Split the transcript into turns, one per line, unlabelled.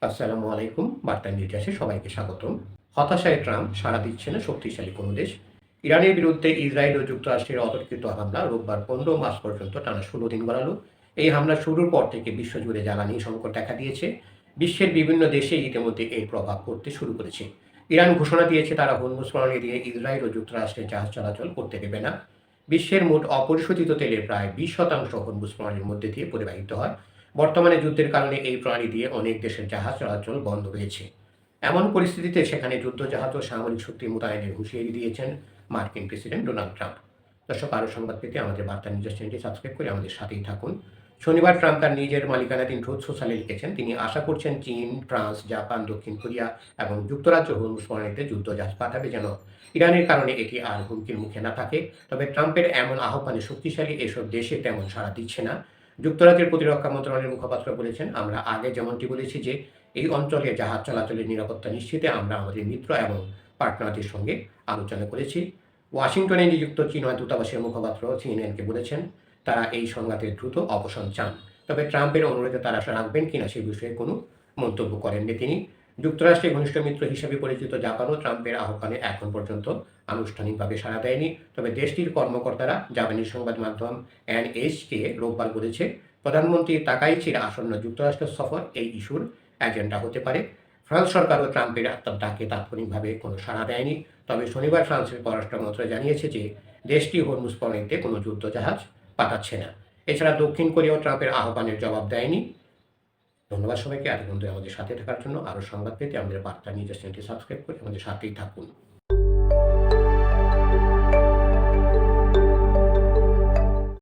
আসসালামু আলাইকুম। বার্তা নির্যাসে সবাইকে স্বাগতম। হতাশায় ট্রাম্প সাড়া দিচ্ছে না শক্তিশালী কোনো দেশ। ইরানের বিরুদ্ধে ইসরায়েল ও যুক্তরাষ্ট্রের অতর্কিত হামলা রোববার ১৫ মার্চ পর্যন্ত টানা ১৬ দিন গড়ালো। এই হামলা শুরুর পর থেকে বিশ্বজুড়ে জ্বালানি সংকট দেখা দিয়েছে। বিশ্বের বিভিন্ন দেশে ইতিমধ্যে এর প্রভাব পড়তে শুরু করেছে। ইরান ঘোষণা দিয়েছে তারা হরমুজ প্রণালী দিয়ে ইসরায়েল ও যুক্তরাষ্ট্রের জাহাজ চলাচল করতে দেবে না। বিশ্বের মোট অপরিশোধিত তেলের প্রায় ২০% হরমুজ প্রণালীর মধ্যে দিয়ে পরিবাহিত হয়। বর্তমানে যুদ্ধের কারণে এই প্রণালী দিয়ে অনেক দেশের জাহাজ চলাচল বন্ধ রয়েছে। এমন পরিস্থিতিতে সেখানে যুদ্ধজাহাজ ও সামরিক শক্তি মোতায়েনের হুঁশিয়ারি দিয়েছেন মার্কিন প্রেসিডেন্ট ডোনাল্ড ট্রাম্প। দর্শক, আরও সংবাদ পেতে আমাদের বার্তা নিউজ চ্যানেলটি সাবস্ক্রাইব করে আমাদের সাথেই থাকুন। শনিবার ট্রাম্প তার নিজের মালিকানাধীন ট্রুথ সোশ্যালে লিখেছেন তিনি আশা করছেন চীন, ফ্রান্স, জাপান, দক্ষিণ কোরিয়া এবং যুক্তরাজ্য হরমুজ প্রণালীতে যুদ্ধজাহাজ পাঠাবে যেন ইরানের কারণে এটি আর হুমকির মুখে না থাকে। তবে ট্রাম্পের এমন আহ্বানে শক্তিশালী এসব দেশে তেমন সাড়া দিচ্ছে না। যুক্তরাজ্যের প্রতিরক্ষা মন্ত্রণালয়ের মুখপাত্র বলেছেন, আমরা আগে যেমনটি বলেছি যে এই অঞ্চলে জাহাজ চলাচলের নিরাপত্তা নিশ্চিতে আমরা আমাদের মিত্র এবং পার্টনারদের সঙ্গে আলোচনা করেছি। ওয়াশিংটনে নিযুক্ত চীনা দূতাবাসের মুখপাত্র সিএনএনকে বলেছেন তারা এই সংঘাতের দ্রুত অবসান চান। তবে ট্রাম্পের অনুরোধে তারা আশা রাখবেন কিনা সে বিষয়ে কোনো মন্তব্য করেননি তিনি। যুক্তরাষ্ট্রের ঘনিষ্ঠ মিত্র হিসেবে পরিচিত জাপানও ট্রাম্পের আহ্বানে এখন পর্যন্ত আনুষ্ঠানিকভাবে সাড়া দেয়নি। তবে দেশটির কর্মকর্তারা জাপানি সংবাদ মাধ্যম এনএইচকে রোববার বলেছে প্রধানমন্ত্রী তাকাইচির আসন্ন যুক্তরাষ্ট্র সফর এই ইস্যুর এজেন্ডা হতে পারে। ফ্রান্স সরকারও ট্রাম্পের ডাকে তাৎক্ষণিকভাবে কোনো সাড়া দেয়নি। তবে শনিবার ফ্রান্সের পররাষ্ট্র মন্ত্রণালয় জানিয়েছে যে দেশটি হরমুজ প্রণালীতে কোনো যুদ্ধজাহাজ পাঠাচ্ছে না। এছাড়া দক্ষিণ কোরিয়াও ট্রাম্পের আহ্বানের জবাব দেয়নি। ধন্যবাদ সবাইকে এতক্ষণ ধরে আমাদের সাথে থাকার জন্য। আরও সংবাদ পেতে আমাদের বার্তা নিউজ চ্যানেলটি সাবস্ক্রাইব করে আমাদের সাথেই থাকুন।